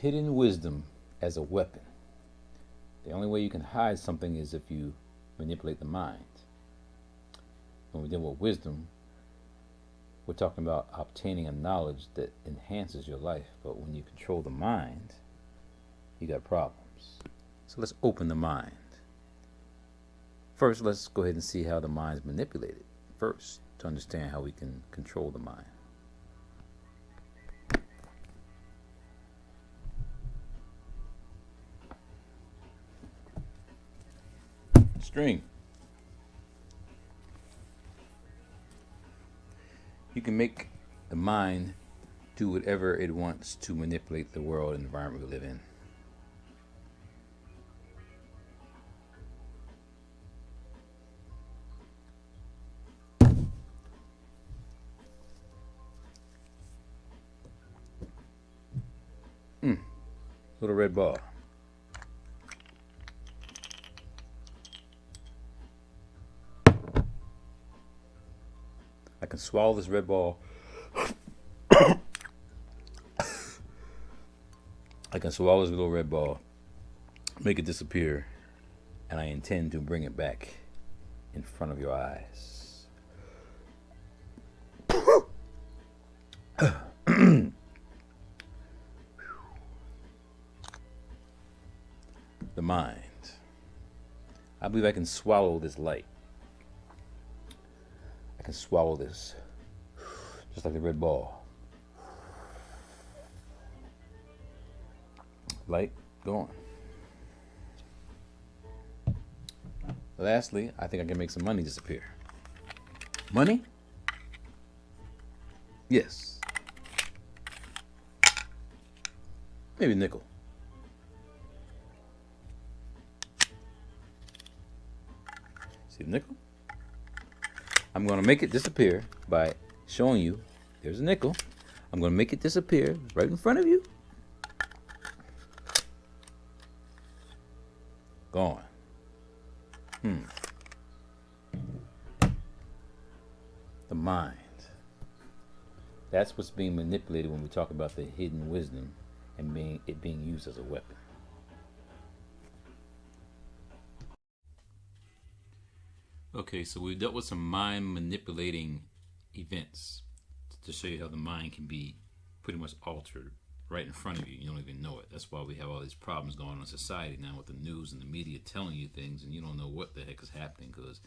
Hidden wisdom as a weapon. The only way you can hide something is if you manipulate the mind. When we deal with wisdom, we're talking about obtaining a knowledge that enhances your life. But when you control the mind, you got problems. So let's open the mind. First, let's go ahead and see how the mind's manipulated. First, to understand how we can control the mind. String. You can make the mind do whatever it wants to manipulate the world and environment we live in. Little red ball. I can swallow this red ball. I can swallow this little red ball, make it disappear, and I intend to bring it back in front of your eyes. The mind. I believe I can swallow this light. I can swallow this, just like the red ball. Light, gone. Lastly, I think I can make some money disappear. Money? Yes. Maybe a nickel. See the nickel? I'm going to make it disappear by showing you there's a nickel. I'm going to make it disappear right in front of you. Gone. The mind. That's what's being manipulated when we talk about the hidden wisdom and it being used as a weapon. Okay, so we dealt with some mind manipulating events to show you how the mind can be pretty much altered right in front of you. You don't even know it. That's why we have all these problems going on in society now with the news and the media telling you things and you don't know what the heck is happening, because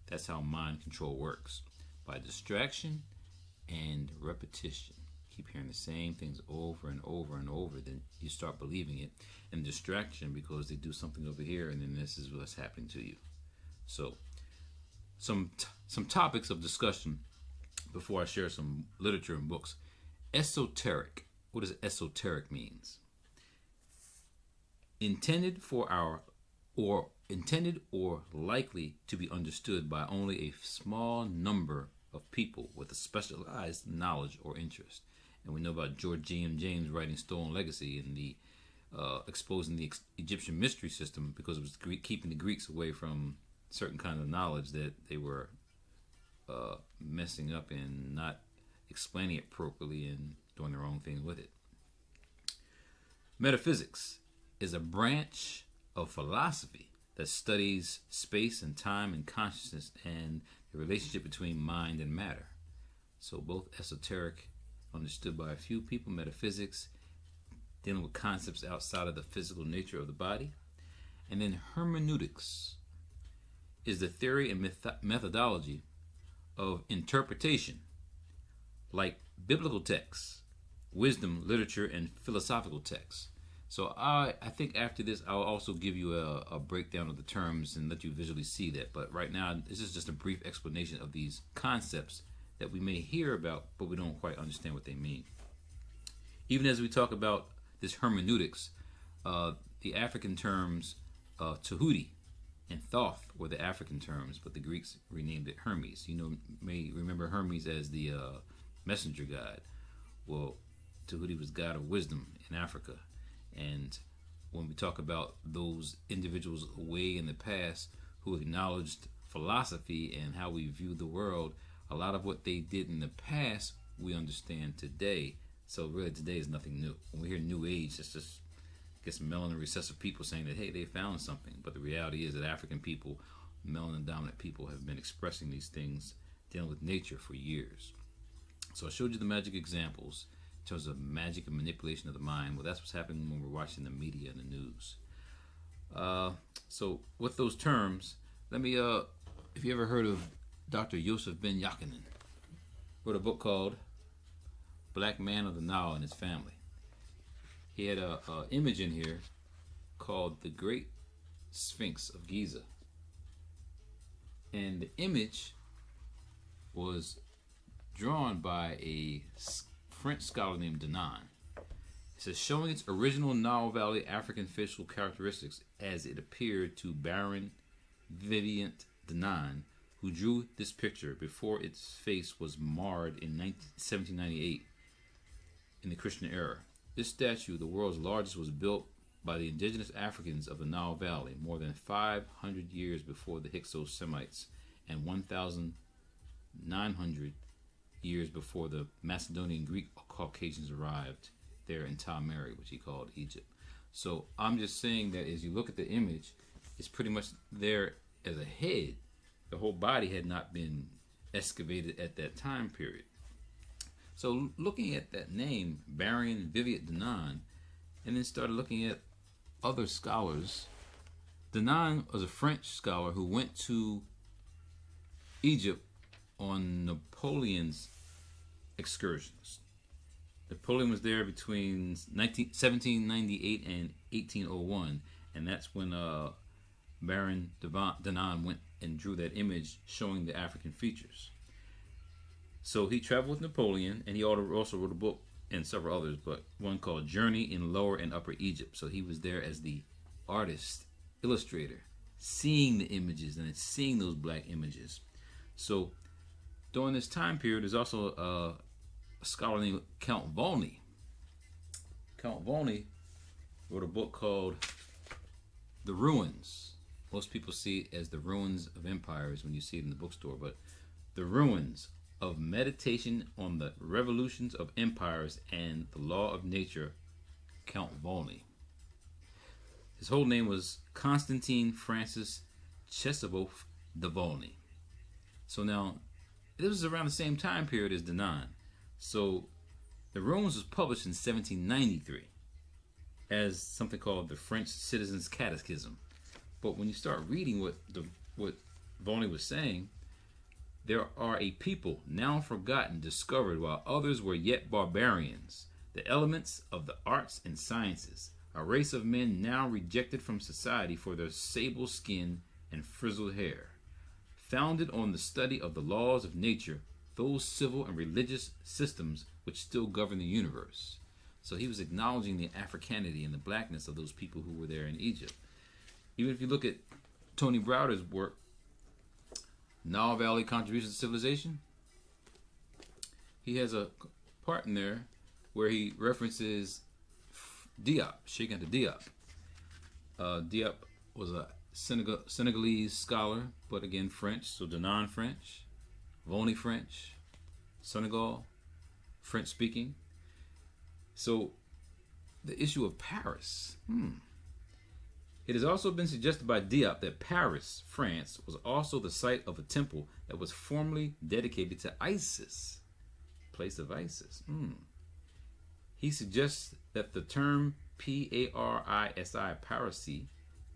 that's how mind control works. By distraction and repetition. Keep hearing the same things over and over and over, then you start believing it. And distraction because they do something over here and then this is what's happening to you. So some topics of discussion before I share some literature and books. Esoteric. What does esoteric means? Intended or likely to be understood by only a small number of people with a specialized knowledge or interest. And we know about George James writing Stolen Legacy and the exposing the Egyptian mystery system because it was keeping the Greeks away from certain kind of knowledge that they were messing up and not explaining it properly and doing their own thing with it. Metaphysics is a branch of philosophy that studies space and time and consciousness and the relationship between mind and matter. So both esoteric, understood by a few people, metaphysics, dealing with concepts outside of the physical nature of the body. And then hermeneutics is the theory and methodology of interpretation, like biblical texts, wisdom, literature, and philosophical texts. So I think after this, I'll also give you a breakdown of the terms and let you visually see that. But right now, this is just a brief explanation of these concepts that we may hear about, but we don't quite understand what they mean. Even as we talk about this hermeneutics, the African terms Tahuti and Thoth were the African terms, but the Greeks renamed it Hermes. You may remember Hermes as the messenger god. Well, Tahuti was god of wisdom in Africa. And when we talk about those individuals way in the past who acknowledged philosophy and how we view the world, a lot of what they did in the past we understand today. So really today is nothing new. When we hear New Age, it's just gets melanin recessive people saying that, hey, they found something. But the reality is that African people, melanin dominant people, have been expressing these things, dealing with nature for years. So I showed you the magic examples in terms of magic and manipulation of the mind. Well, that's what's happening when we're watching the media and the news. So with those terms, let me, if you ever heard of Dr. Yosef Ben Yakinen, wrote a book called Black Man of the Nile and His Family. He had a image in here called the Great Sphinx of Giza. And the image was drawn by a French scholar named Denon. It says, showing its original Nile Valley African facial characteristics as it appeared to Baron Viviant Denon, who drew this picture before its face was marred in 1798 in the Christian era. This statue, the world's largest, was built by the indigenous Africans of the Nile Valley more than 500 years before the Hyksos-Semites and 1,900 years before the Macedonian Greek Caucasians arrived there in Tamari, which he called Egypt. So I'm just saying that as you look at the image, it's pretty much there as a head. The whole body had not been excavated at that time period. So looking at that name, Baron Vivian Denon, and then started looking at other scholars. Denon was a French scholar who went to Egypt on Napoleon's excursions. Napoleon was there between 1798 and 1801, and that's when Baron Denon went and drew that image showing the African features. So he traveled with Napoleon, and he also wrote a book and several others, but one called Journey in Lower and Upper Egypt. So he was there as the artist, illustrator, seeing the images and seeing those black images. So during this time period, there's also a scholar named Count Volney. Count Volney wrote a book called The Ruins. Most people see it as The Ruins of Empires when you see it in the bookstore, but The Ruins of Meditation on the Revolutions of Empires and the Law of Nature, Count Volney. His whole name was Constantine Francis Chesabov de Volney. So now, this was around the same time period as Denon. So The Ruins was published in 1793 as something called the French Citizens' Catechism. But when you start reading what Volney was saying, there are a people now forgotten, discovered while others were yet barbarians, the elements of the arts and sciences, a race of men now rejected from society for their sable skin and frizzled hair, founded on the study of the laws of nature, those civil and religious systems which still govern the universe. So he was acknowledging the Africanity and the blackness of those people who were there in Egypt. Even if you look at Tony Browder's work, Nile Valley Contributions to Civilization, he has a part in there where he references Diop, Sheikh Anta Diop. Diop was a Senegalese scholar, but again French, so Denon French, Volney French, Senegal, French speaking. So the issue of Paris. It has also been suggested by Diop that Paris, France, was also the site of a temple that was formerly dedicated to Isis, place of Isis. He suggests that the term Parisi, Parisi,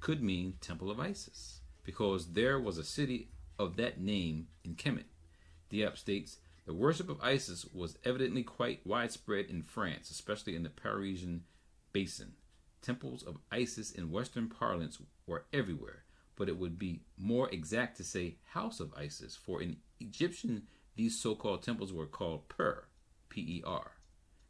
could mean Temple of Isis, because there was a city of that name in Kemet. Diop states, the worship of Isis was evidently quite widespread in France, especially in the Parisian basin. Temples of Isis in Western parlance were everywhere, but it would be more exact to say House of Isis, for in Egyptian these so-called temples were called Per, P-E-R,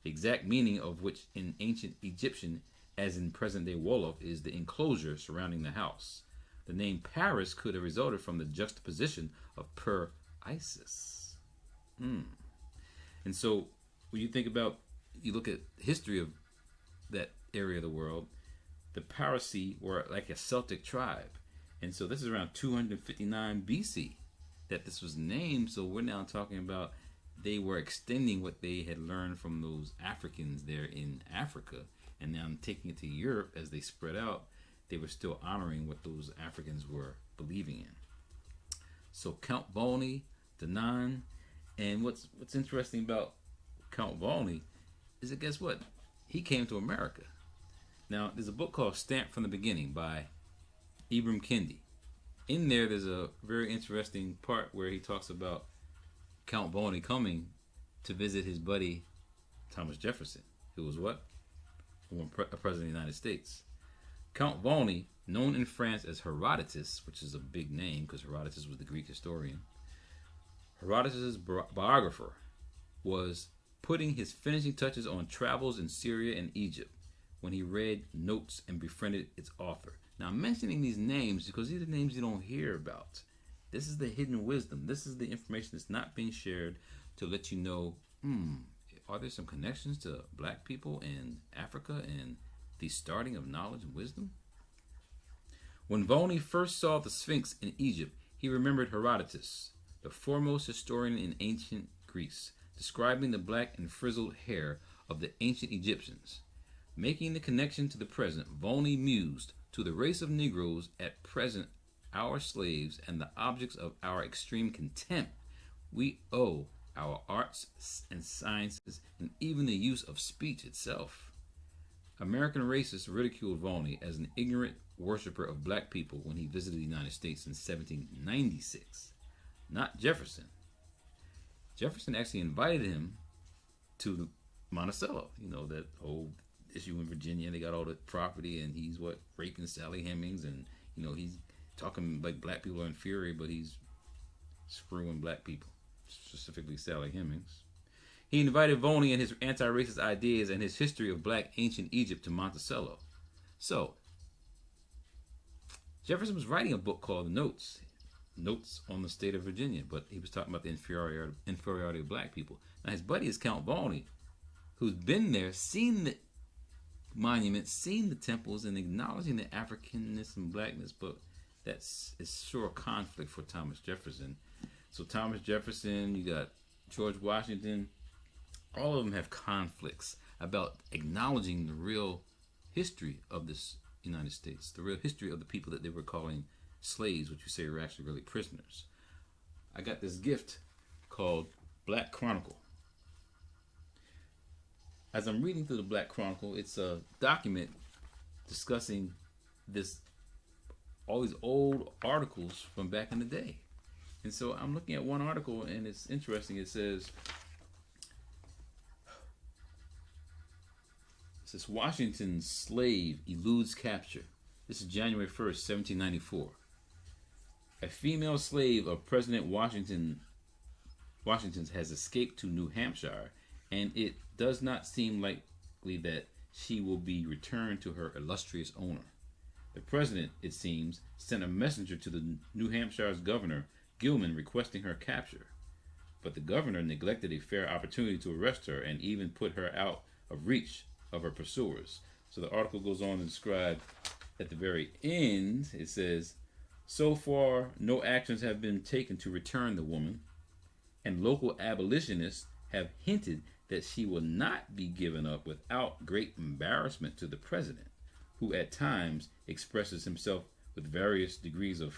the exact meaning of which in ancient Egyptian, as in present-day Wolof, is the enclosure surrounding the house. The name Paris could have resulted from the juxtaposition of Per Isis. And so when you think about, you look at history of that area of the world, the Parisi were like a Celtic tribe. And so this is around 259 BC that this was named. So we're now talking about they were extending what they had learned from those Africans there in Africa, and now taking it to Europe as they spread out. They were still honoring what those Africans were believing in. So Count Volney, Danan, and what's interesting about Count Volney is that, guess what? He came to America. Now, there's a book called Stamped from the Beginning by Ibram Kendi. In there's a very interesting part where he talks about Count Volney coming to visit his buddy Thomas Jefferson, who was what? A president of the United States. Count Volney, known in France as Herodotus, which is a big name because Herodotus was the Greek historian, Herodotus' biographer, was putting his finishing touches on travels in Syria and Egypt when he read notes and befriended its author. Now, I'm mentioning these names because these are names you don't hear about. This is the hidden wisdom. This is the information that's not being shared to let you know, are there some connections to black people in Africa and the starting of knowledge and wisdom? When Volney first saw the Sphinx in Egypt, he remembered Herodotus, the foremost historian in ancient Greece, describing the black and frizzled hair of the ancient Egyptians. Making the connection to the present, Volney mused, to the race of Negroes at present, our slaves and the objects of our extreme contempt, we owe our arts and sciences and even the use of speech itself. American racists ridiculed Volney as an ignorant worshiper of black people when he visited the United States in 1796. Not Jefferson. Jefferson actually invited him to Monticello, that whole issue in Virginia. They got all the property, and he's raping Sally Hemings, and he's talking like black people are inferior, but he's screwing black people, specifically Sally Hemings. He invited Volney and his anti-racist ideas and his history of black ancient Egypt to Monticello. So Jefferson was writing a book called Notes on the State of Virginia, but he was talking about the inferiority of black people. Now his buddy is Count Volney, who's been there, seen the monuments, seen the temples, and acknowledging the Africanness and blackness, but is sure a conflict for Thomas Jefferson. So Thomas Jefferson, you got George Washington, all of them have conflicts about acknowledging the real history of this United States, the real history of the people that they were calling slaves, which you say were actually really prisoners. I got this gift called Black Chronicle. As I'm reading through the Black Chronicle, it's a document discussing all these old articles from back in the day. And so I'm looking at one article, and it's interesting. It says Washington's slave eludes capture. This is January 1st, 1794. A female slave of President Washington's has escaped to New Hampshire, and it does not seem likely that she will be returned to her illustrious owner. The president, it seems, sent a messenger to the New Hampshire's governor, Gilman, requesting her capture. But the governor neglected a fair opportunity to arrest her and even put her out of reach of her pursuers. So the article goes on to describe, at the very end, it says, so far, no actions have been taken to return the woman, and local abolitionists have hinted that she will not be given up without great embarrassment to the president, who at times expresses himself with various degrees of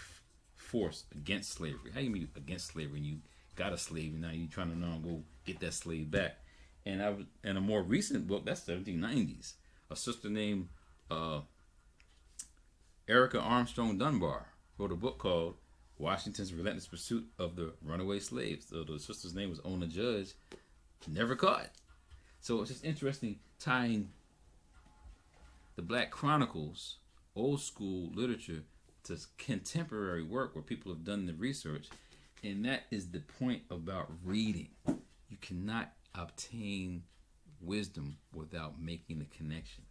force against slavery. How you mean against slavery? You got a slave, and now you're trying to go get that slave back. And a more recent book, that's 1790s. A sister named Erica Armstrong Dunbar wrote a book called Washington's Relentless Pursuit of the Runaway Slaves. So the sister's name was Ona Judge. Never caught. So it's just interesting tying the Black Chronicles, old school literature, to contemporary work where people have done the research. And that is the point about reading. You cannot obtain wisdom without making the connections.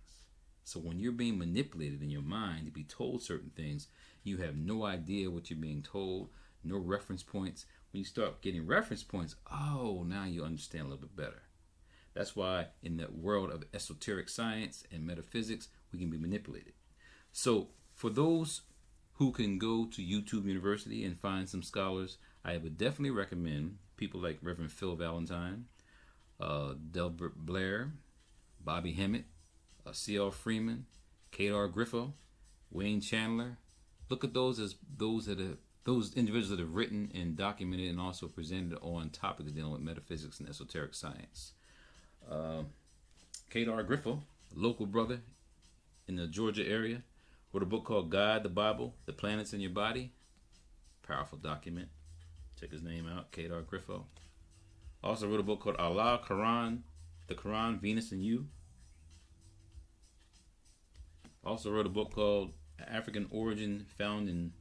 So when you're being manipulated in your mind to be told certain things, you have no idea what you're being told, no reference points. When you start getting reference points, now you understand a little bit better. That's why in the world of esoteric science and metaphysics, we can be manipulated. So for those who can go to YouTube University and find some scholars, I would definitely recommend people like Reverend Phil Valentine, Delbert Blair, Bobby Hemmett, C.L. Freeman, Kadar Griffo, Wayne Chandler. Look at those as those individuals that have written and documented and also presented on topics dealing with metaphysics and esoteric science. Kadar Griffo, local brother in the Georgia area, wrote a book called God, the Bible, the Planets in Your Body. Powerful document. Check his name out, Kadar Griffo. Also wrote a book called Allah, Quran, the Quran, Venus and You. Also wrote a book called African Origin Found in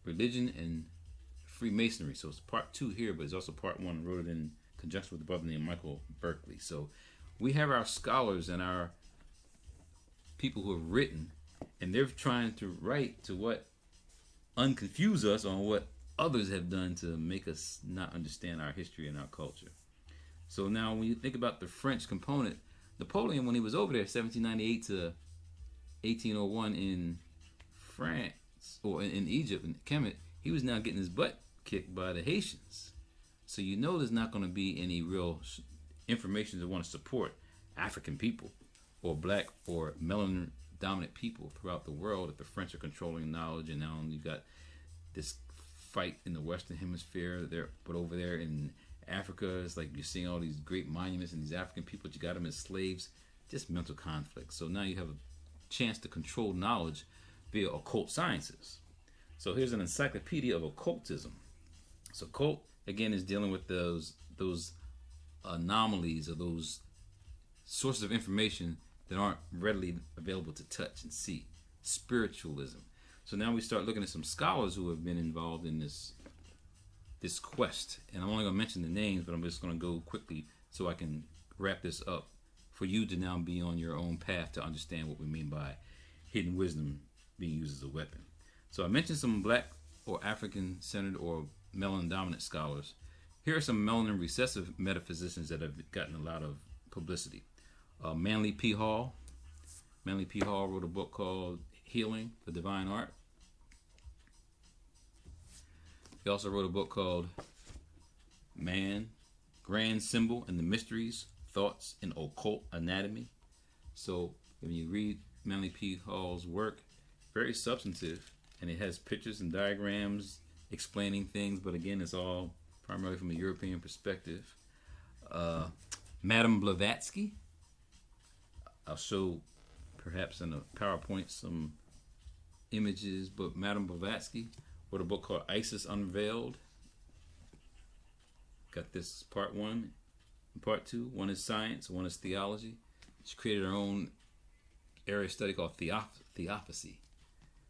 Religion and Freemasonry. So it's part 2 here, but it's also part 1. I wrote it in conjunction with a brother named Michael Berkeley. So we have our scholars and our people who have written, and they're trying to write to what unconfuse us on what others have done to make us not understand our history and our culture. So now when you think about the French component, Napoleon, when he was over there 1798 to 1801 in France, or in Egypt, in Kemet, he was now getting his butt kicked by the Haitians. So you know there's not going to be any real information that want to support African people or black or melanin dominant people throughout the world if the French are controlling knowledge. And now you got this fight in the Western Hemisphere there, but over there in Africa, it's like you're seeing all these great monuments and these African people, but you got them as slaves. Just mental conflict. So now you have a chance to control knowledge via occult sciences. So here's an encyclopedia of occultism. So occult again is dealing with those anomalies or those sources of information that aren't readily available to touch and see. Spiritualism. So now we start looking at some scholars who have been involved in this quest. And I'm only going to mention the names, but I'm just going to go quickly so I can wrap this up for you to now be on your own path to understand what we mean by hidden wisdom being used as a weapon. So I mentioned some black or African-centered or melanin-dominant scholars. Here are some melanin-recessive metaphysicians that have gotten a lot of publicity. Manly P. Hall. Manly P. Hall wrote a book called Healing, the Divine Art. He also wrote a book called Man, Grand Symbol and the Mysteries, Thoughts in Occult Anatomy. So when you read Manly P. Hall's work, very substantive, and it has pictures and diagrams explaining things, but again, it's all primarily from a European perspective. Madame Blavatsky. I'll show perhaps in a PowerPoint some images, but Madame Blavatsky wrote a book called Isis Unveiled. Got this part 1 and part 2. One is science, one is theology. She created her own area of study called theosophy.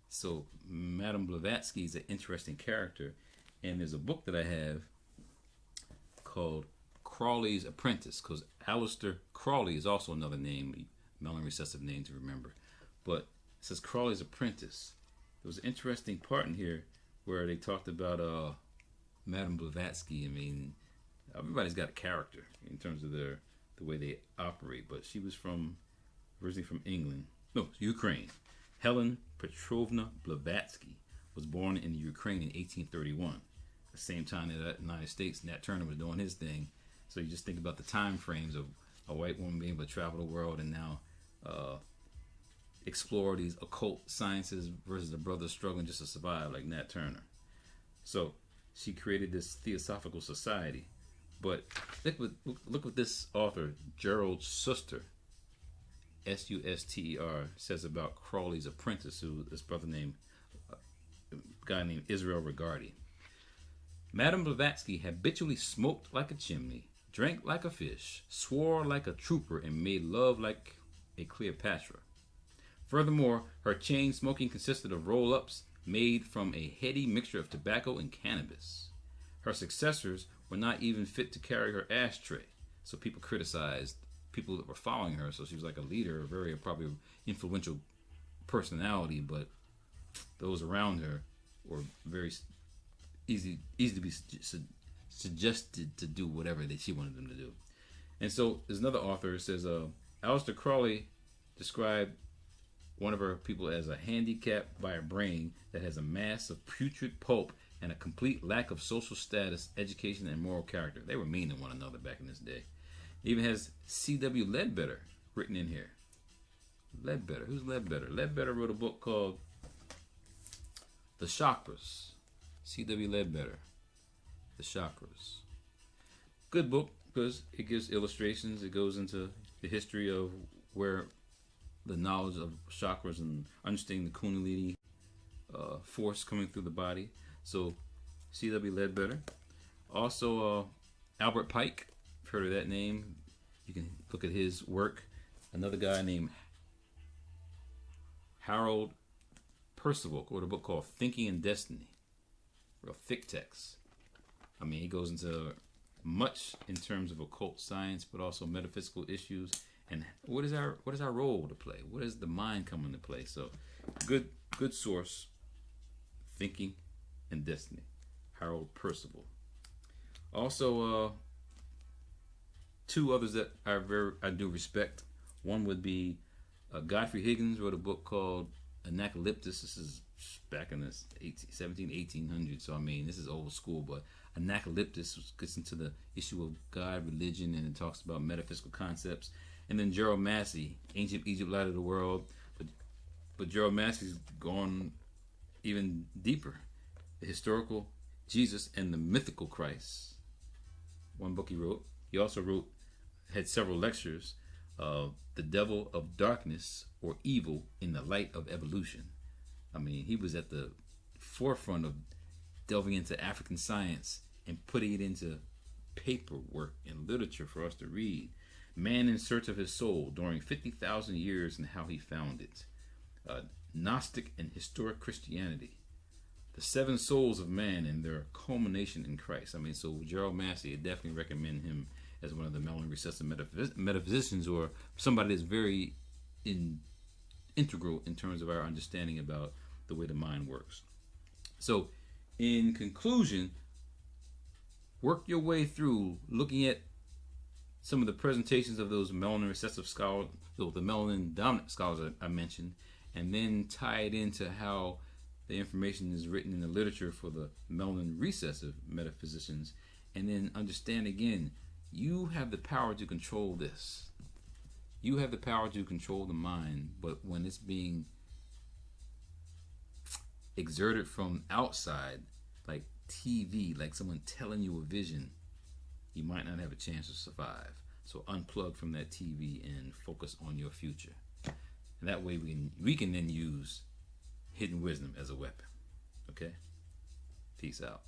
So Madame Blavatsky is an interesting character, and there's a book that I have called Crawley's Apprentice, because Aleister Crawley is also another name, melanin recessive name to remember. But it says Crawley's Apprentice. There was an interesting part in here where they talked about Madame Blavatsky. I mean, everybody's got a character in terms of the way they operate, but she was originally from England. No, Ukraine. Helen Petrovna Blavatsky was born in Ukraine in 1831. The same time that the United States, Nat Turner was doing his thing. So you just think about the time frames of a white woman being able to travel the world and now explore these occult sciences versus a brother struggling just to survive like Nat Turner. So she created this theosophical society. But look what this author, Gerald Suster, Suster, says about Crawley's apprentice, who this brother named, a guy named Israel Regardi. Madame Blavatsky habitually smoked like a chimney, drank like a fish, swore like a trooper, and made love like a Cleopatra. Furthermore, her chain smoking consisted of roll-ups made from a heady mixture of tobacco and cannabis. Her successors were not even fit to carry her ashtray, so people criticized people that were following her. So she was like a leader, a very probably influential personality, but those around her were very easy to be suggested to do whatever that she wanted them to do. And so there's another author who says, Aleister Crowley described one of her people as a handicapped by a brain that has a mass of putrid pulp and a complete lack of social status, education, and moral character. They were mean to one another back in this day. It even has C.W. Ledbetter written in here. Ledbetter. Who's Ledbetter? Ledbetter wrote a book called The Chakras. C.W. Ledbetter. The Chakras. Good book because it gives illustrations. It goes into the history of where the knowledge of chakras and understanding the Kundalini force coming through the body. So, C.W. Ledbetter. Also, Albert Pike. I've heard of that name. You can look at his work. Another guy named Harold Percival wrote a book called Thinking and Destiny. Real thick text. I mean, he goes into much in terms of occult science, but also metaphysical issues. And what is our role to play? What does the mind come into play? So, good source. Thinking and Destiny. Harold Percival. Also, two others that I do respect. One would be Godfrey Higgins wrote a book called Anacalyptus. This is back in the 1800s. So I mean, this is old school, but Anacalyptus gets into the issue of God, religion, and it talks about metaphysical concepts. And then Gerald Massey, Ancient Egypt, Light of the World. But Gerald Massey's gone even deeper. The historical Jesus and the mythical Christ. One book he wrote. He also had several lectures. The Devil of Darkness or Evil in the Light of Evolution. I mean, he was at the forefront of delving into African science and putting it into paperwork and literature for us to read. Man in Search of His Soul during 50,000 years and how he found it. Gnostic and Historic Christianity. The Seven Souls of Man and their culmination in Christ. I mean, so Gerald Massey, I definitely recommend him as one of the melanin recessive metaphysicians, or somebody that's very integral in terms of our understanding about the way the mind works. So, in conclusion, work your way through looking at some of the presentations of those melanin recessive scholars, the melanin dominant scholars I mentioned, and then tie it into how the information is written in the literature for the melanin recessive metaphysicians, and then understand again, you have the power to control this. You have the power to control the mind, but when it's being exerted from outside, like TV, like someone telling you a vision, you might not have a chance to survive. So unplug from that TV and focus on your future. And that way we can then use hidden wisdom as a weapon. Okay? Peace out.